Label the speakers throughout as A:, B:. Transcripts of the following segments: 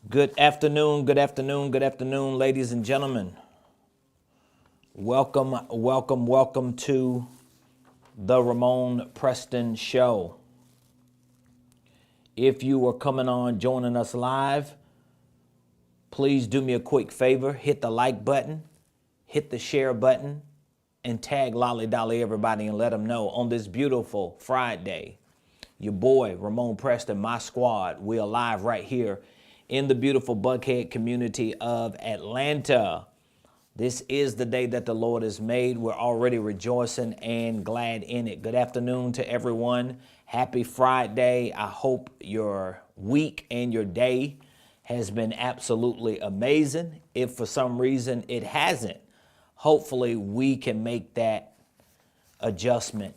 A: Good afternoon, ladies and gentlemen. Welcome to the Ramon Preston Show. If you are coming on, joining us live, please do me a quick favor, hit the like button, hit the share button, and tag Lolly Dolly everybody and let them know on this beautiful Friday. Your boy, Ramon Preston, my squad, we are live right here in the beautiful Buckhead community of Atlanta. This is the day that the Lord has made. We're already rejoicing and glad in it. Good afternoon to everyone. Happy Friday. I hope your week and your day has been absolutely amazing. If for some reason it hasn't, hopefully we can make that adjustment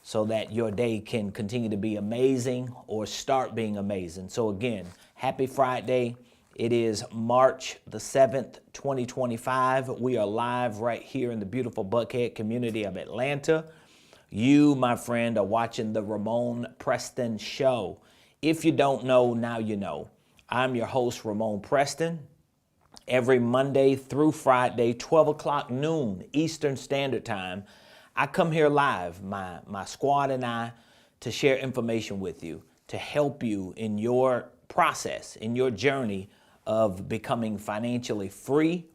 A: so that your day can continue to be amazing or start being amazing. So again, happy Friday. It is March the 7th, 2025. We are live right here in the beautiful Buckhead community of Atlanta. You, my friend, are watching the Ramon Preston Show. If you don't know, now you know. I'm your host, Ramon Preston. Every Monday through Friday, 12 o'clock noon Eastern Standard Time, I come here live, my squad and I, to share information with you, to help you in your process, in your journey of becoming financially free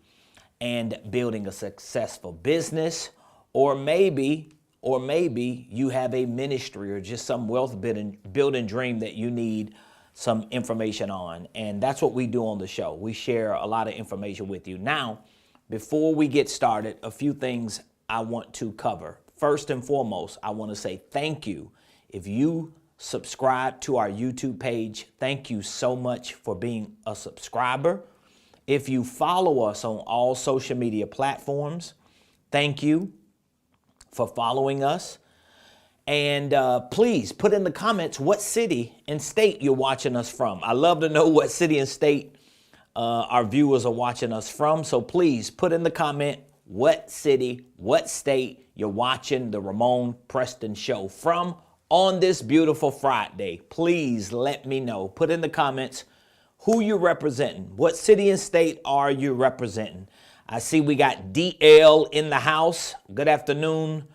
A: and building a successful business, or maybe you have a ministry or just some wealth building dream that you need some information on. And that's what we do on the show. We share a lot of information with you. Now, before we get started, a few things I want to cover. First and foremost, I want to say thank you. If you subscribe to our YouTube page, thank you so much for being a subscriber. If you follow us on all social media platforms, thank you for following us. And please put in the comments what city and state you're watching us from. I love to know what city and state our viewers are watching us from. So please put in the comment what city, what state you're watching the Ramon Preston Show from on this beautiful Friday. Please let me know. Put in the comments who you're representing. What city and state are you representing? I see we got DL in the house. Good afternoon,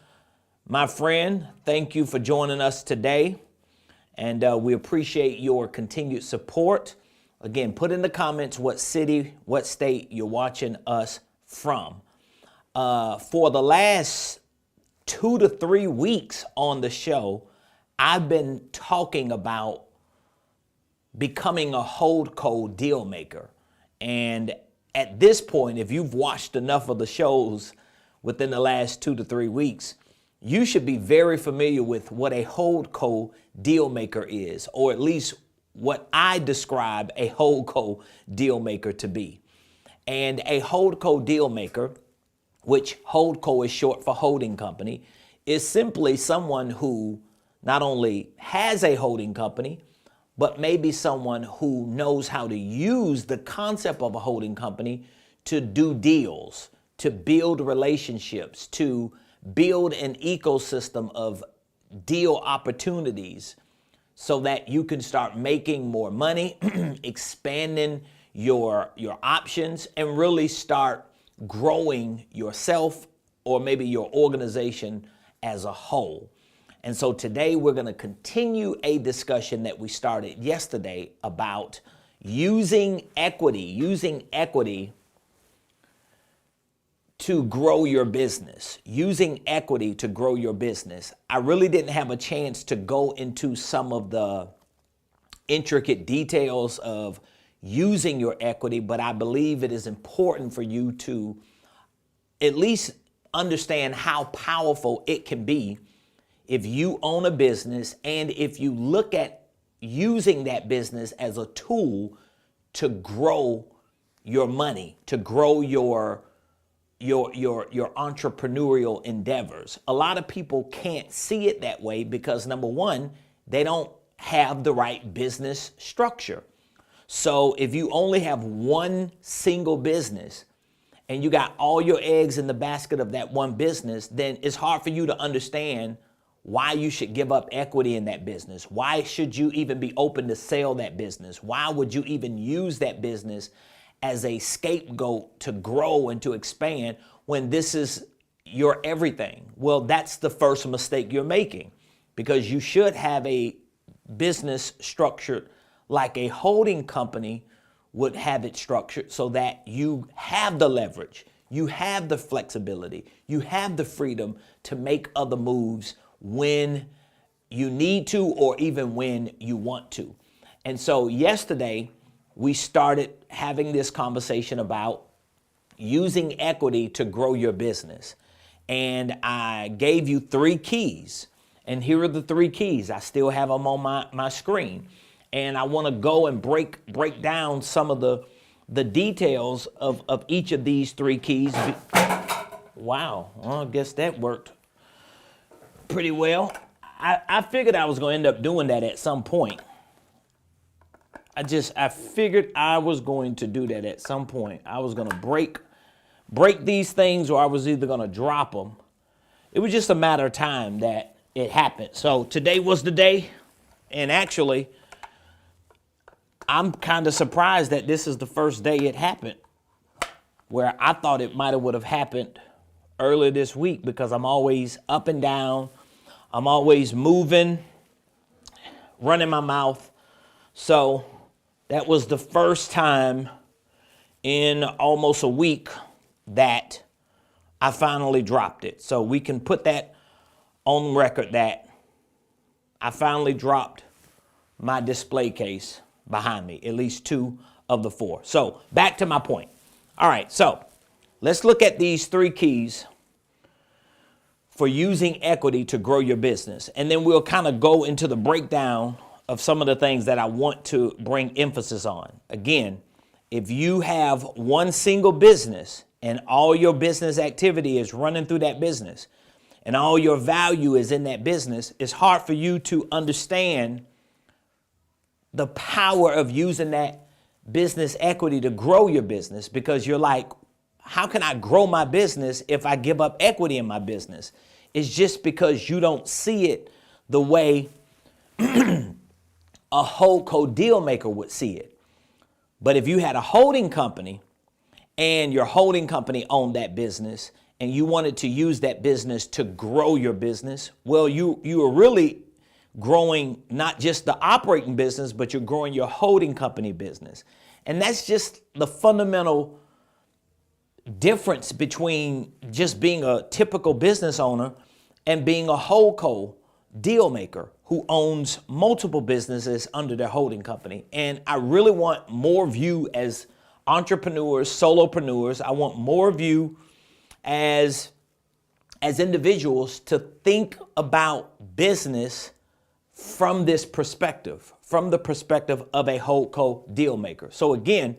A: my friend. Thank you for joining us today. And we appreciate your continued support. Again, put in the comments what city, what state you're watching us from. For the last 2 to 3 weeks on the show, I've been talking about becoming a HoldCo deal maker. And at this point, if you've watched enough of the shows within the last 2 to 3 weeks, you should be very familiar with what a HoldCo deal maker is, or at least what I describe a HoldCo deal maker to be. And a HoldCo deal maker, which HoldCo is short for holding company, is simply someone who not only has a holding company, but maybe someone who knows how to use the concept of a holding company to do deals, to build relationships, to build an ecosystem of deal opportunities so that you can start making more money, expanding your options, and really start growing yourself or maybe your organization as a whole. And so today we're going to continue a discussion that we started yesterday about using equity to grow your business, using equity to grow your business. I really didn't have a chance to go into some of the intricate details of using your equity, but I believe it is important for you to at least understand how powerful it can be if you own a business and if you look at using that business as a tool to grow your money, to grow your entrepreneurial endeavors. A lot of people can't see it that way because, number one, they don't have the right business structure. So if you only have one single business and you got all your eggs in the basket of that one business, then it's hard for you to understand why you should give up equity in that business. Why should you even be open to sell that business? Why would you even use that business as a scapegoat to grow and to expand when this is your everything? Well, that's the first mistake you're making, because you should have a business structured like a holding company would have it structured, so that you have the leverage, you have the flexibility, you have the freedom to make other moves when you need to, or even when you want to. And so yesterday we started having this conversation about using equity to grow your business. And I gave you 3 keys. And here are the 3 keys. I still have them on my screen. And I want to go and break down some of the details of each of these 3 keys. Wow, well, I guess that worked pretty well. I figured I was going to end up doing that at some point. I figured I was going to do that at some point. I was going to break these things, or I was either going to drop them. It was just a matter of time that it happened. So today was the day, and actually, I'm kind of surprised that this is the first day it happened, where I thought it might have would have happened earlier this week, because I'm always up and down. I'm always moving, running my mouth. So that was the first time in almost a week that I finally dropped it. So we can put that on record that I finally dropped my display case behind me, at least 2 of the 4. So back to my point. All right, so let's look at these 3 keys for using equity to grow your business. And then we'll kind of go into the breakdown of some of the things that I want to bring emphasis on. Again, if you have one single business and all your business activity is running through that business and all your value is in that business, it's hard for you to understand the power of using that business equity to grow your business, because you're like, how can I grow my business if I give up equity in my business? It's just because you don't see it the way a HoldCo deal maker would see it. But if you had a holding company and your holding company owned that business and you wanted to use that business to grow your business, well, you are really growing not just the operating business, but you're growing your holding company business. And that's just the fundamental difference between just being a typical business owner and being a HoldCo deal maker who owns multiple businesses under their holding company. And I really want more of you as entrepreneurs, solopreneurs. I want more of you as individuals to think about business from this perspective, from the perspective of a HoldCo deal maker. So again,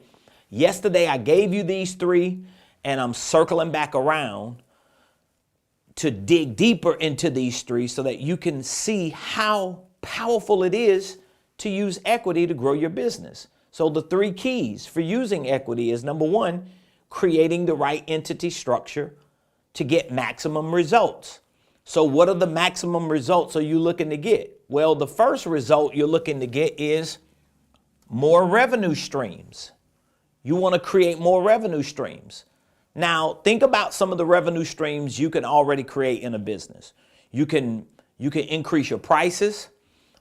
A: yesterday I gave you these 3, and I'm circling back around to dig deeper into these 3 so that you can see how powerful it is to use equity to grow your business. So the 3 keys for using equity is, number 1, creating the right entity structure to get maximum results. So what are the maximum results are you looking to get? Well, the first result you're looking to get is more revenue streams. You want to create more revenue streams. Now, think about some of the revenue streams you can already create in a business. You can increase your prices.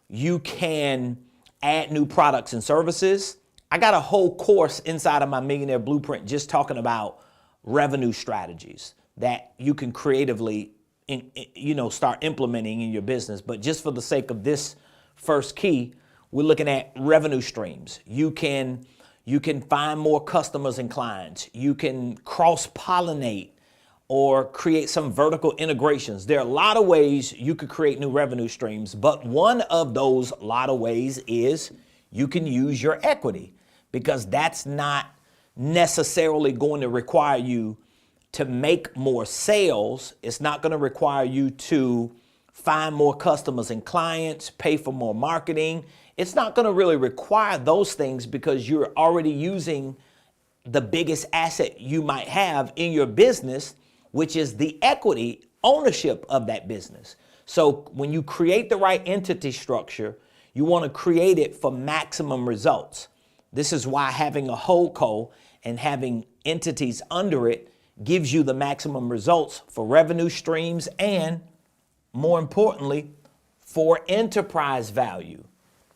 A: You can add new products and services. I got a whole course inside of my Millionaire Blueprint just talking about revenue strategies that you can creatively start implementing in your business. But just for the sake of this first key, we're looking at revenue streams. You can find more customers and clients. You can cross-pollinate or create some vertical integrations. There are a lot of ways you could create new revenue streams, but one of those lot of ways is you can use your equity, because that's not necessarily going to require you to make more sales. It's not going to require you to find more customers and clients, pay for more marketing. It's not going to really require those things, because you're already using the biggest asset you might have in your business, which is the equity ownership of that business. So when you create the right entity structure, you want to create it for maximum results. This is why having a HoldCo and having entities under it gives you the maximum results for revenue streams and, more importantly, for enterprise value.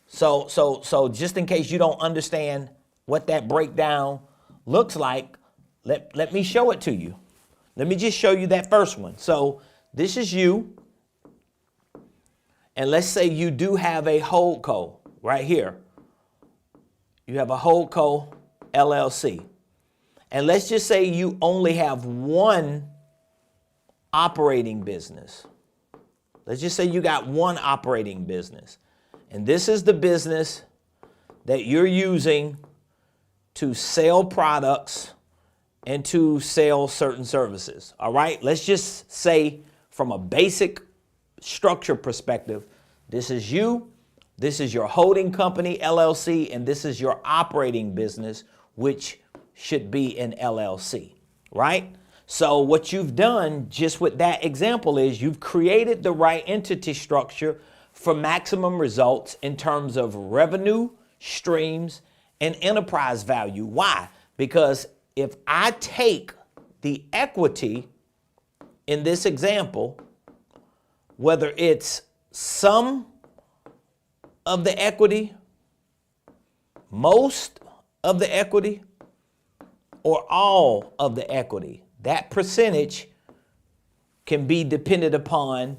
A: So just in case you don't understand what that breakdown looks like, let me show it to you. Let me just show you that first one. So this is you. And let's say you do have a HoldCo right here. You have a HoldCo LLC. And let's just say you only have one operating business. Let's just say you got one operating business. And this is the business that you're using to sell products and to sell certain services. All right? Let's just say from a basic structure perspective, this is you, this is your holding company, LLC, and this is your operating business, which should be an LLC, right? So what you've done just with that example is you've created the right entity structure for maximum results in terms of revenue, streams, and enterprise value. Why? Because if I take the equity in this example, whether it's some of the equity, most of the equity, or all of the equity, that percentage can be dependent upon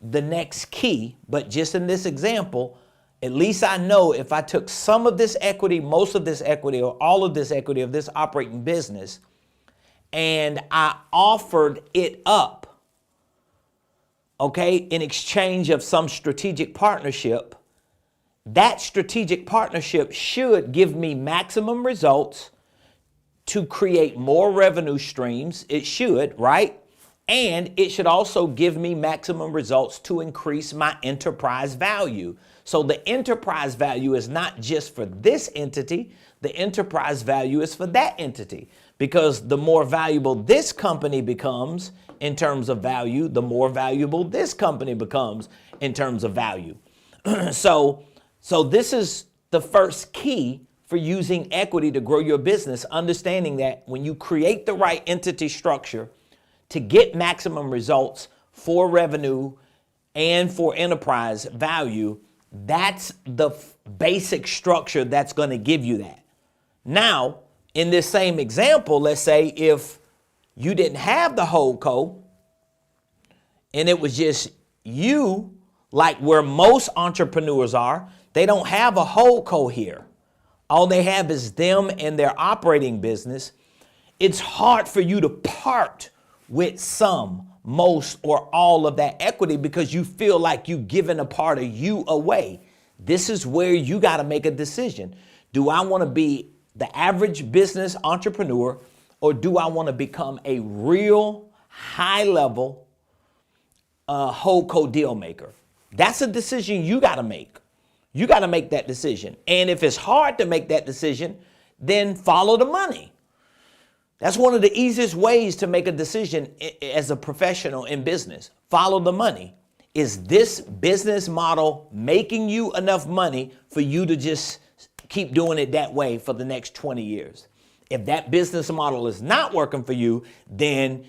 A: the next key. But just in this example, at least I know if I took some of this equity, most of this equity, or all of this equity of this operating business, and I offered it up, okay, in exchange of some strategic partnership, that strategic partnership should give me maximum results to create more revenue streams. It should, right? And it should also give me maximum results to increase my enterprise value. So the enterprise value is not just for this entity, the enterprise value is for that entity. Because the more valuable this company becomes in terms of value, the more valuable this company becomes in terms of value. So this is the first key for using equity to grow your business, understanding that when you create the right entity structure to get maximum results for revenue and for enterprise value, that's the basic structure that's going to give you that. Now, in this same example, let's say if you didn't have the HoldCo and it was just you, like where most entrepreneurs are, they don't have a HoldCo here. All they have is them and their operating business. It's hard for you to part with some, most, or all of that equity because you feel like you've given a part of you away. This is where you got to make a decision. Do I want to be the average business entrepreneur, or do I want to become a real high-level HoldCo deal maker? That's a decision you got to make. You got to make that decision. And if it's hard to make that decision, then follow the money. That's one of the easiest ways to make a decision as a professional in business. Follow the money. Is this business model making you enough money for you to just keep doing it that way for the next 20 years? If that business model is not working for you, then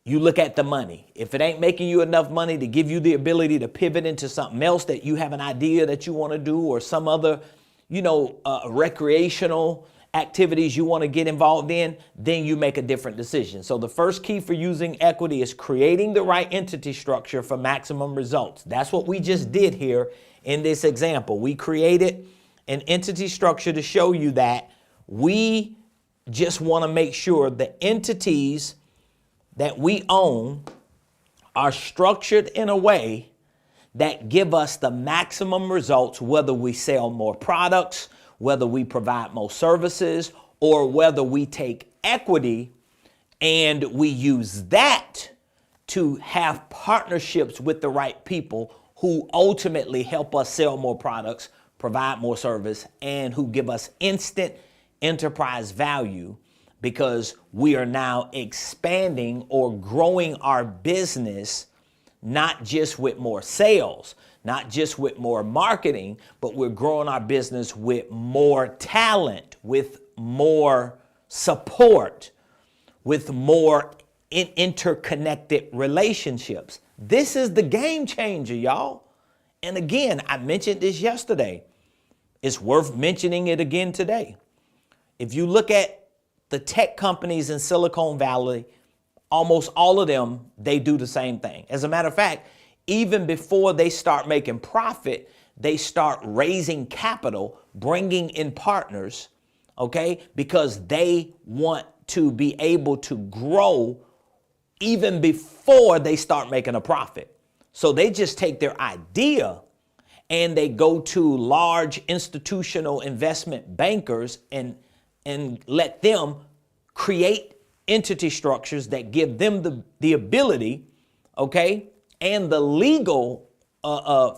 A: you look at the money. If it ain't making you enough money to give you the ability to pivot into something else that you have an idea that you want to do, or some other, recreational activities you want to get involved in, then you make a different decision. So the first key for using equity is creating the right entity structure for maximum results. That's what we just did here in this example. We created an entity structure to show you that we just want to make sure the entities that we own are structured in a way that give us the maximum results, whether we sell more products, whether we provide more services, or whether we take equity and we use that to have partnerships with the right people who ultimately help us sell more products, provide more service, and who give us instant enterprise value, because we are now expanding or growing our business not just with more sales, not just with more marketing, but we're growing our business with more talent, with more support, with more interconnected relationships. This is the game changer, y'all. And again, I mentioned this yesterday. It's worth mentioning it again today. If you look at the tech companies in Silicon Valley, almost all of them, they do the same thing. As a matter of fact, even before they start making profit, they start raising capital, bringing in partners, okay? Because they want to be able to grow even before they start making a profit. So they just take their idea and they go to large institutional investment bankers and let them create entity structures that give them the ability, okay, and the legal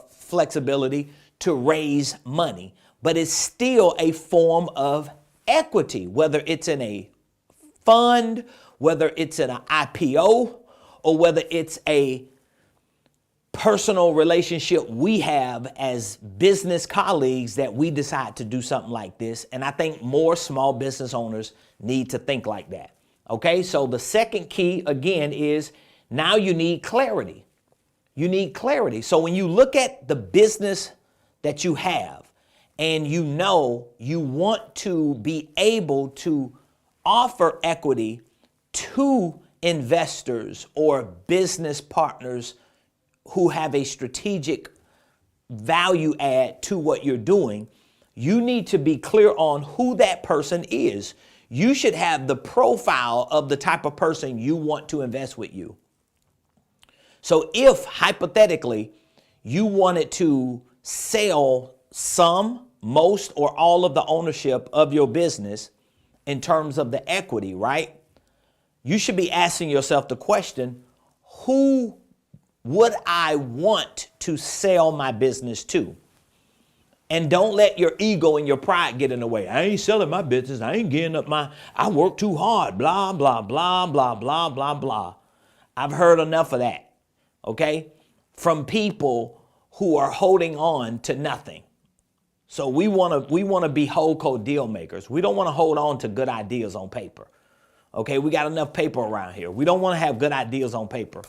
A: flexibility to raise money. But it's still a form of equity, whether it's in a fund, whether it's in an IPO, or whether it's a personal relationship we have as business colleagues that we decide to do something like this. And I think more small business owners need to think like that. Okay, so the second key again is now you need clarity. You need clarity. So when you look at the business that you have and you know you want to be able to offer equity to investors or business partners who have a strategic value add to what you're doing, you need to be clear on who that person is. You should have the profile of the type of person you want to invest with you. So if hypothetically you wanted to sell some, most, or all of the ownership of your business in terms of the equity, right? You should be asking yourself the question, who would I want to sell my business to? And don't let your ego and your pride get in the way. I ain't selling my business. I ain't getting up I work too hard, blah, blah, blah, blah, blah, blah, blah. I've heard enough of that, okay? From people who are holding on to nothing. So we want to be HoldCo deal makers. We don't want to hold on to good ideas on paper. Okay, we got enough paper around here. We don't want to have good ideas on paper.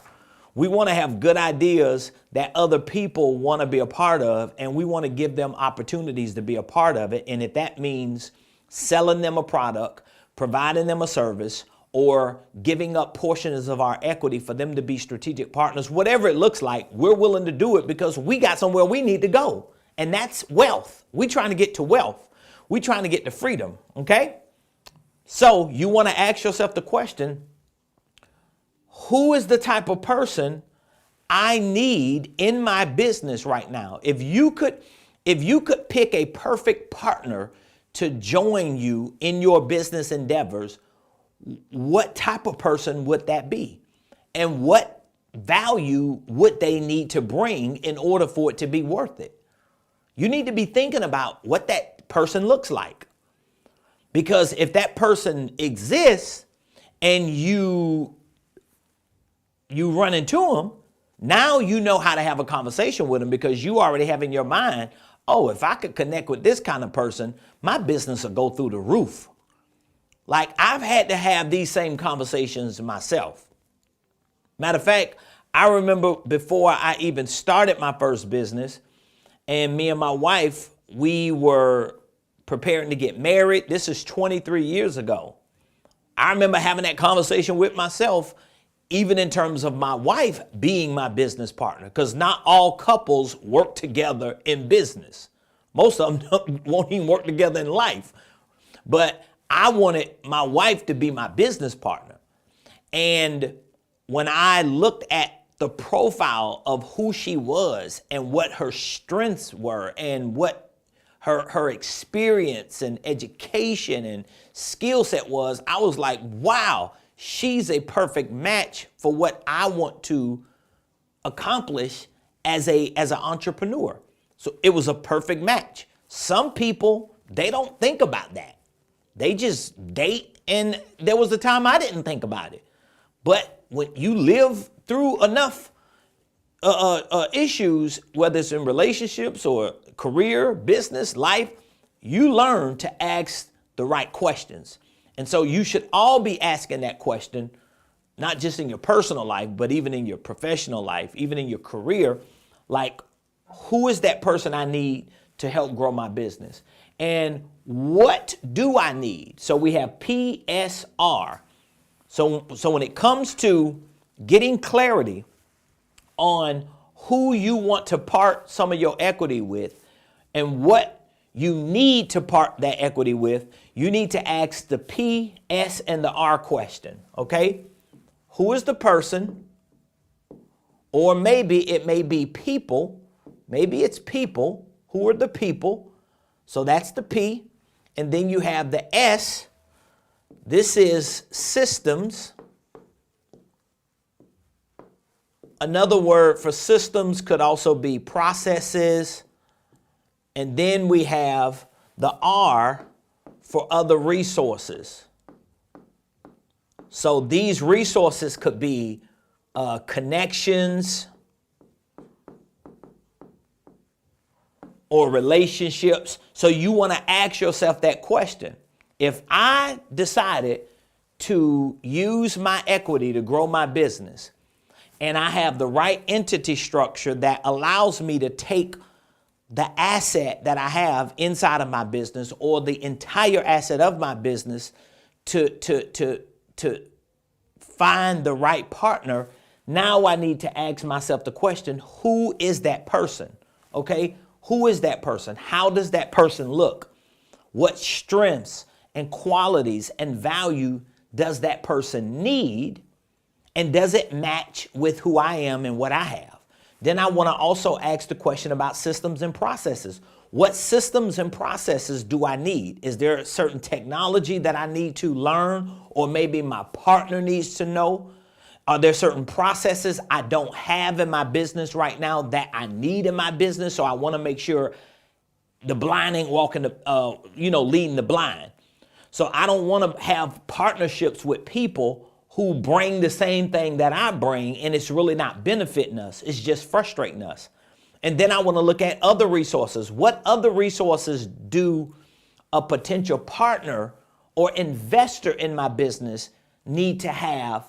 A: We want to have good ideas that other people want to be a part of, and we want to give them opportunities to be a part of it. And if that means selling them a product, providing them a service, or giving up portions of our equity for them to be strategic partners, whatever it looks like, we're willing to do it because we got somewhere we need to go. And that's wealth. We're trying to get to wealth. We're trying to get to freedom, okay? So you want to ask yourself the question, who is the type of person I need in my business right now? If you could pick a perfect partner to join you in your business endeavors, what type of person would that be? And what value would they need to bring in order for it to be worth it? You need to be thinking about what that person looks like. Because if that person exists and you run into them, now you know how to have a conversation with them because you already have in your mind, oh, if I could connect with this kind of person, my business will go through the roof. Like I've had to have these same conversations myself. Matter of fact, I remember before I even started my first business, and me and my wife, we were preparing to get married. This is 23 years ago. I remember having that conversation with myself, even in terms of my wife being my business partner, because not all couples work together in business. Most of them won't even work together in life. But I wanted my wife to be my business partner. And when I looked at the profile of who she was and what her strengths were and what her experience and education and skill set was, I was like, wow, she's a perfect match for what I want to accomplish as an entrepreneur. So it was a perfect match. Some people, they don't think about that. They just date, and there was a time I didn't think about it. But when you live through enough issues, whether it's in relationships or career, business, life, you learn to ask the right questions. And so you should all be asking that question, not just in your personal life, but even in your professional life, even in your career. Like, who is that person I need to help grow my business? And what do I need? So we have PSR. So when it comes to getting clarity on who you want to part some of your equity with and what you need to part that equity with, you need to ask the P, S, and the R question, okay? Who is the person? Or maybe it may be people. Maybe it's people. Who are the people? So that's the P. And then you have the S. This is systems. Another word for systems could also be processes. And then we have the R for other resources. So these resources could be connections or relationships. So you want to ask yourself that question. If I decided to use my equity to grow my business, and I have the right entity structure that allows me to take the asset that I have inside of my business or the entire asset of my business to find the right partner, now I need to ask myself the question, who is that person? Okay, who is that person? How does that person look? What strengths and qualities and value does that person need? And does it match with who I am and what I have? Then I want to also ask the question about systems and processes. What systems and processes do I need? Is there a certain technology that I need to learn, or maybe my partner needs to know? Are there certain processes I don't have in my business right now that I need in my business? So I want to make sure the blind ain't walking leading the blind. So I don't want to have partnerships with people who bring the same thing that I bring, and it's really not benefiting us. It's just frustrating us. And then I want to look at other resources. What other resources do a potential partner or investor in my business need to have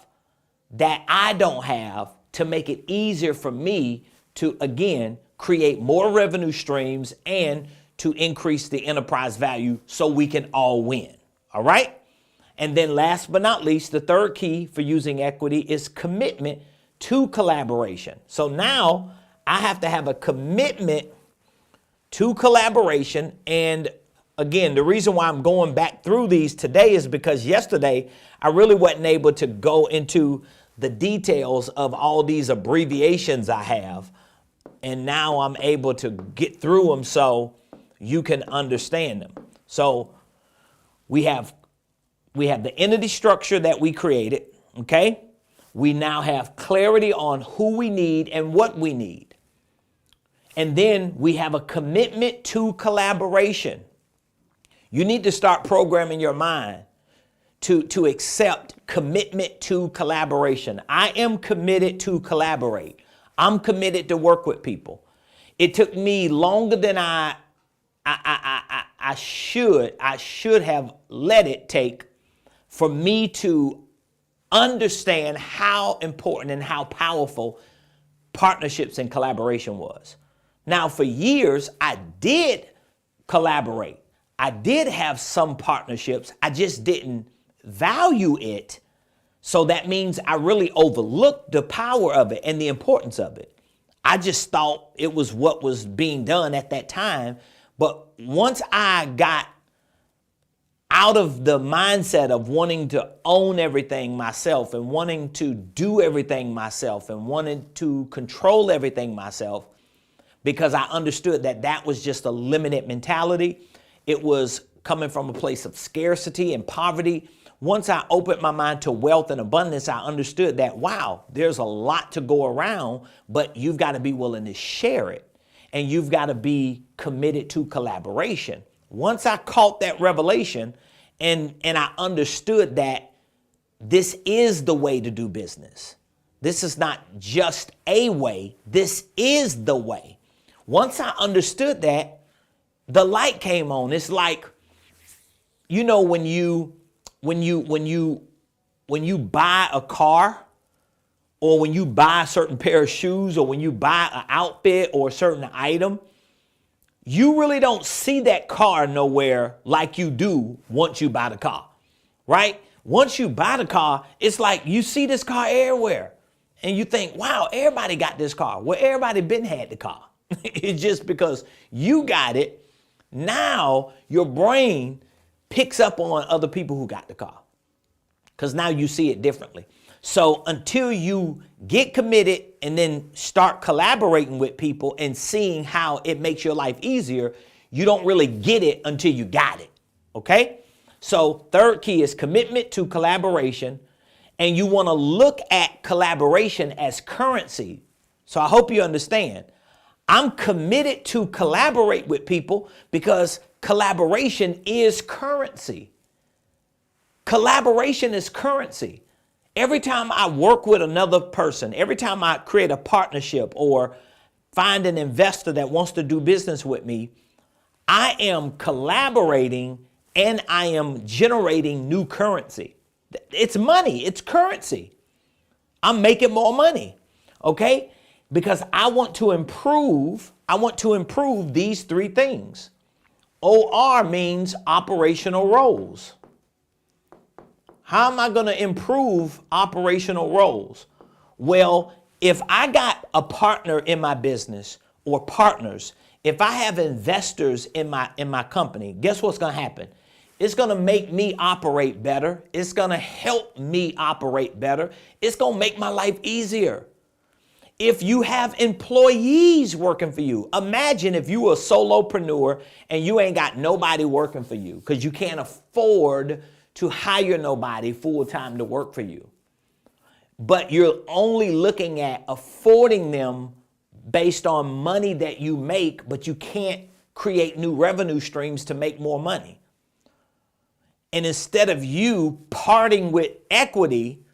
A: that I don't have to make it easier for me to, again, create more revenue streams and to increase the enterprise value so we can all win? All right? And then last but not least, the third key for using equity is commitment to collaboration. So now I have to have a commitment to collaboration. And again, the reason why I'm going back through these today is because yesterday I really wasn't able to go into the details of all these abbreviations I have. And now I'm able to get through them so you can understand them. So we have the entity structure that we created, okay? We now have clarity on who we need and what we need. And then we have a commitment to collaboration. You need to start programming your mind to accept commitment to collaboration. I am committed to collaborate. I'm committed to work with people. It took me longer than I should have let it take for me to understand how important and how powerful partnerships and collaboration was. Now, for years, I did collaborate. I did have some partnerships. I just didn't value it. So that means I really overlooked the power of it and the importance of it. I just thought it was what was being done at that time. But once I got out of the mindset of wanting to own everything myself and wanting to do everything myself and wanting to control everything myself, because I understood that that was just a limited mentality. It was coming from a place of scarcity and poverty. Once I opened my mind to wealth and abundance, I understood that, wow, there's a lot to go around, but you've got to be willing to share it. And you've got to be committed to collaboration. Once I caught that revelation and I understood that this is the way to do business. This is not just a way. This is the way. Once I understood that, the light came on. It's like, you know, when you buy a car, or when you buy a certain pair of shoes, or when you buy an outfit or a certain item, you really don't see that car nowhere like you do once you buy the car, right? Once you buy the car, it's like you see this car everywhere and you think, wow, everybody got this car. Well, everybody been had the car. It's just because you got it. Now your brain picks up on other people who got the car because now you see it differently. So until you get committed and then start collaborating with people and seeing how it makes your life easier, you don't really get it until you got it. Okay? So third key is commitment to collaboration. And you want to look at collaboration as currency. So I hope you understand. I'm committed to collaborate with people because collaboration is currency. Collaboration is currency. Every time I work with another person, every time I create a partnership or find an investor that wants to do business with me, I am collaborating and I am generating new currency. It's money, it's currency. I'm making more money, okay? Because I want to improve these three things. OR means operational roles. How am I going to improve operational roles? Well, if I got a partner in my business or partners, if I have investors in my company, guess what's going to happen? It's going to make me operate better. It's going to help me operate better. It's going to make my life easier. If you have employees working for you, imagine if you were a solopreneur and you ain't got nobody working for you because you can't afford to hire nobody full time to work for you. But you're only looking at affording them based on money that you make, but you can't create new revenue streams to make more money. And instead of you parting with equity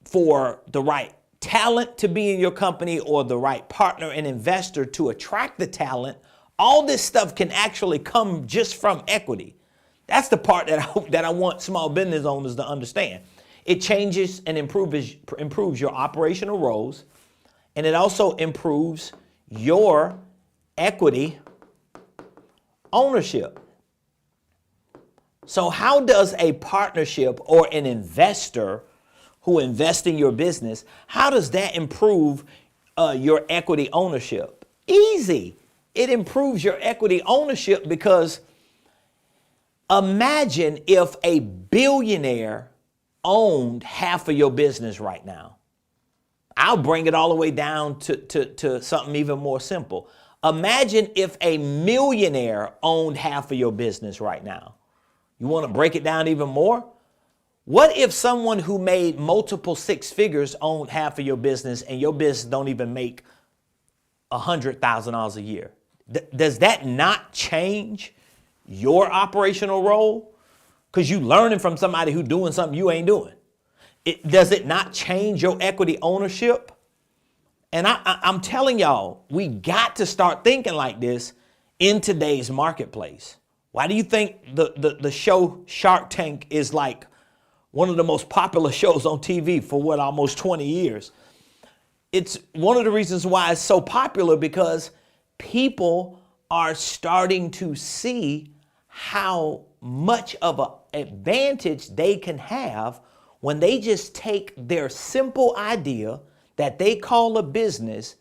A: for the right talent to be in your company or the right partner and investor to attract the talent, all this stuff can actually come just from equity. That's the part that I want small business owners to understand. It changes and improves your operational roles, and it also improves your equity ownership. So how does a partnership or an investor who invests in your business, how does that improve your equity ownership? Easy. It improves your equity ownership because imagine if a billionaire owned half of your business right now. I'll bring it all the way down to something even more simple. Imagine if a millionaire owned half of your business right now. You want to break it down even more? What if someone who made multiple six figures owned half of your business and your business don't even make $100,000 a year? Does that not change your operational role? Because you learning from somebody who's doing something you ain't doing. Does it not change your equity ownership? And I'm telling y'all, we got to start thinking like this in today's marketplace. Why do you think the show Shark Tank is like one of the most popular shows on TV for almost 20 years? It's one of the reasons why it's so popular because people are starting to see how much of an advantage they can have when they just take their simple idea that they call a business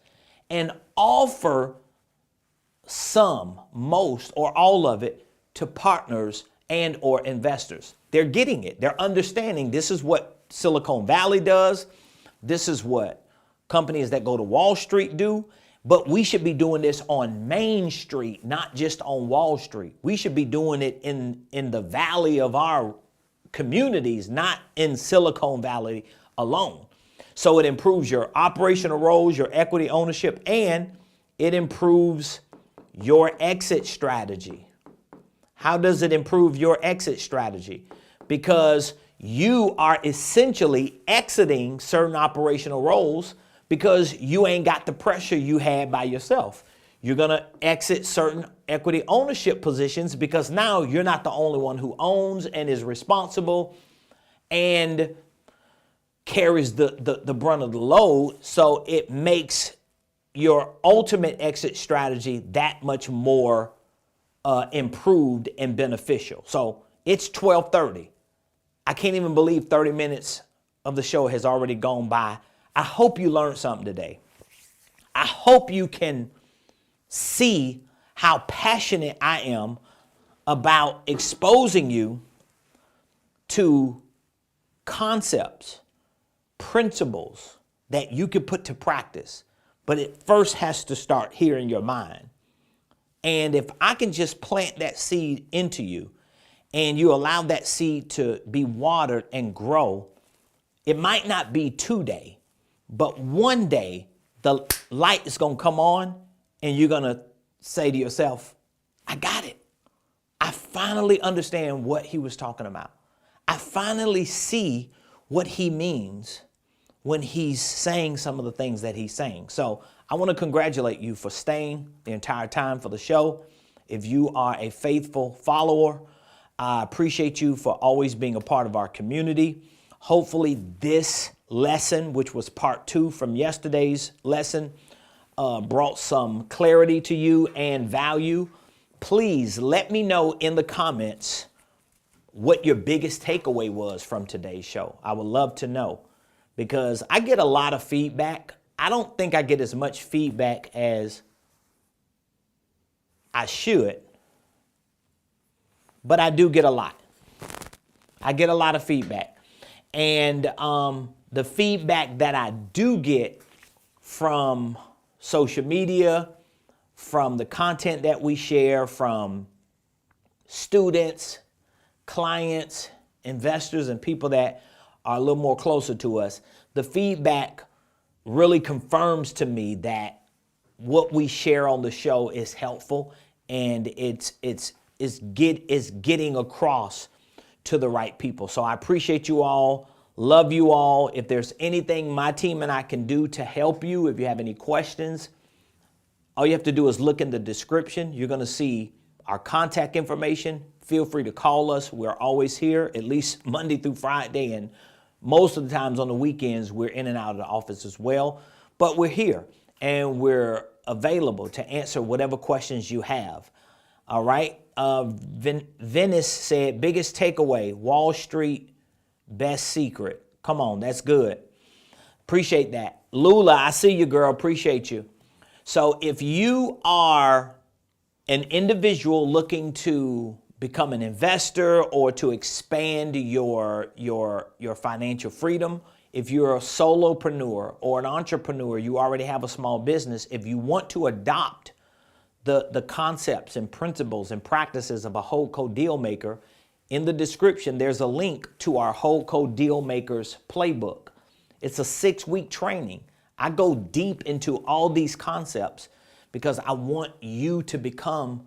A: and offer some, most, or all of it to partners and or investors. They're getting it. They're understanding this is what Silicon Valley does. This is what companies that go to Wall Street do. But we should be doing this on Main Street, not just on Wall Street. We should be doing it in the valley of our communities, not in Silicon Valley alone. So it improves your operational roles, your equity ownership, and it improves your exit strategy. How does it improve your exit strategy? Because you are essentially exiting certain operational roles because you ain't got the pressure you had by yourself. You're going to exit certain equity ownership positions because now you're not the only one who owns and is responsible and carries the brunt of the load. So it makes your ultimate exit strategy that much more improved and beneficial. So it's 12:30. I can't even believe 30 minutes of the show has already gone by. I hope you learned something today. I hope you can see how passionate I am about exposing you to concepts, principles that you can put to practice. But it first has to start here in your mind. And if I can just plant that seed into you and you allow that seed to be watered and grow, it might not be today, but one day the light is going to come on and you're going to say to yourself, I got it. I finally understand what he was talking about. I finally see what he means when he's saying some of the things that he's saying. So I want to congratulate you for staying the entire time for the show. If you are a faithful follower, I appreciate you for always being a part of our community. Hopefully this lesson, which was part 2 from yesterday's lesson, brought some clarity to you and value. Please let me know in the comments what your biggest takeaway was from today's show. I would love to know because I get a lot of feedback. I don't think I get as much feedback as I should, but I do get a lot. I get a lot of feedback. And the feedback that I do get from social media, from the content that we share, from students, clients, investors, and people that are a little more closer to us, the feedback really confirms to me that what we share on the show is helpful and it's getting across to the right people. So I appreciate you all. Love you all. If there's anything my team and I can do to help you, if you have any questions, all you have to do is look in the description. You're going to see our contact information. Feel free to call us. We're always here, at least Monday through Friday, and most of the times on the weekends, we're in and out of the office as well. But we're here, and we're available to answer whatever questions you have. All right? Venice said, biggest takeaway, Wall Street, best secret. Come on, that's good. Appreciate that. Lula, I see you, girl. Appreciate you. So if you are an individual looking to become an investor or to expand your financial freedom, if you're a solopreneur or an entrepreneur, you already have a small business, if you want to adopt the concepts and principles and practices of a HoldCo Dealmaker, in the description, there's a link to our HoldCo Dealmakers Playbook. It's a 6-week training. I go deep into all these concepts because I want you to become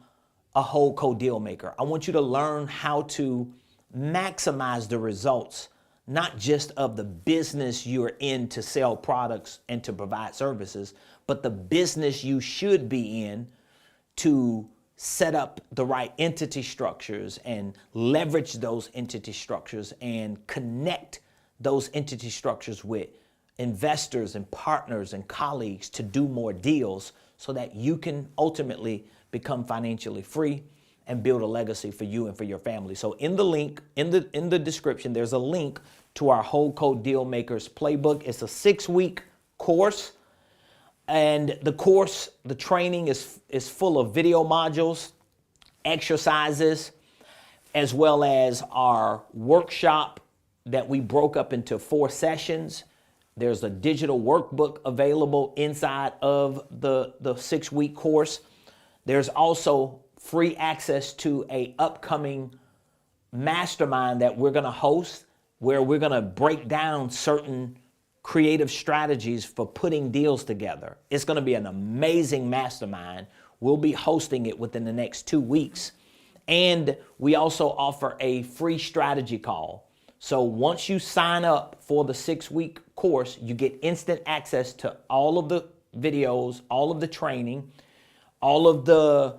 A: a HoldCo Dealmaker. I want you to learn how to maximize the results, not just of the business you're in to sell products and to provide services, but the business you should be in to set up the right entity structures and leverage those entity structures and connect those entity structures with investors and partners and colleagues to do more deals so that you can ultimately become financially free and build a legacy for you and for your family. So in the link, in the description, there's a link to our HoldCo Dealmakers Playbook. It's a 6-week course. And the course, the training is full of video modules, exercises, as well as our workshop that we broke up into 4 sessions. There's a digital workbook available inside of the 6-week course. There's also free access to an upcoming mastermind that we're going to host where we're going to break down certain creative strategies for putting deals together. It's going to be an amazing mastermind. We'll be hosting it within the next 2 weeks. And we also offer a free strategy call. So once you sign up for the 6-week course, you get instant access to all of the videos, all of the training, all of the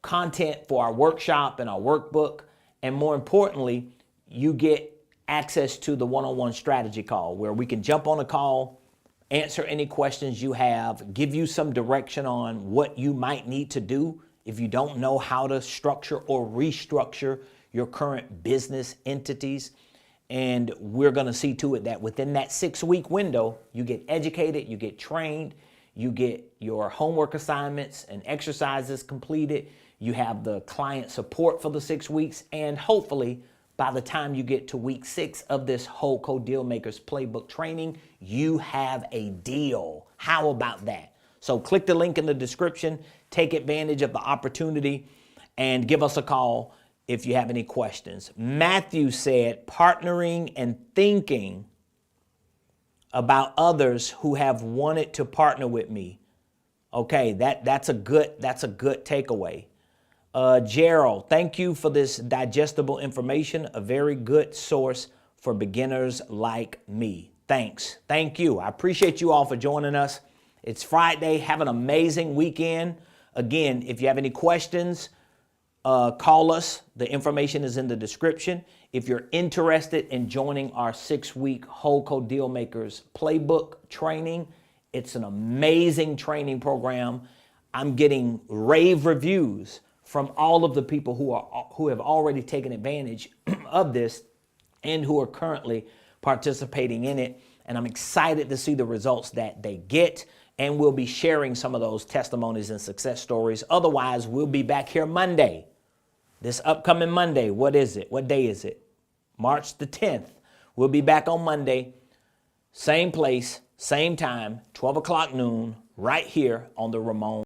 A: content for our workshop and our workbook. And more importantly, you get access to the one-on-one strategy call where we can jump on a call, answer any questions you have, give you some direction on what you might need to do if you don't know how to structure or restructure your current business entities. And we're going to see to it that within that 6-week window, you get educated, you get trained, you get your homework assignments and exercises completed, you have the client support for the 6 weeks, and hopefully by the time you get to week 6 of this HoldCo Dealmakers Playbook training, you have a deal. How about that? So click the link in the description, take advantage of the opportunity, and give us a call if you have any questions. Matthew said, partnering and thinking about others who have wanted to partner with me. Okay, that's a good takeaway. Gerald, thank you for this digestible information, a very good source for beginners like me. Thanks. Thank you. I appreciate you all for joining us. It's Friday. Have an amazing weekend. Again, if you have any questions, call us. The information is in the description. If you're interested in joining our 6-week HoldCo Dealmakers Playbook training, it's an amazing training program. I'm getting rave reviews from all of the people who have already taken advantage of this and who are currently participating in it. And I'm excited to see the results that they get. And we'll be sharing some of those testimonies and success stories. Otherwise, we'll be back here Monday. This upcoming Monday, what is it? What day is it? March the 10th. We'll be back on Monday, same place, same time, 12 o'clock noon, right here on the Ramon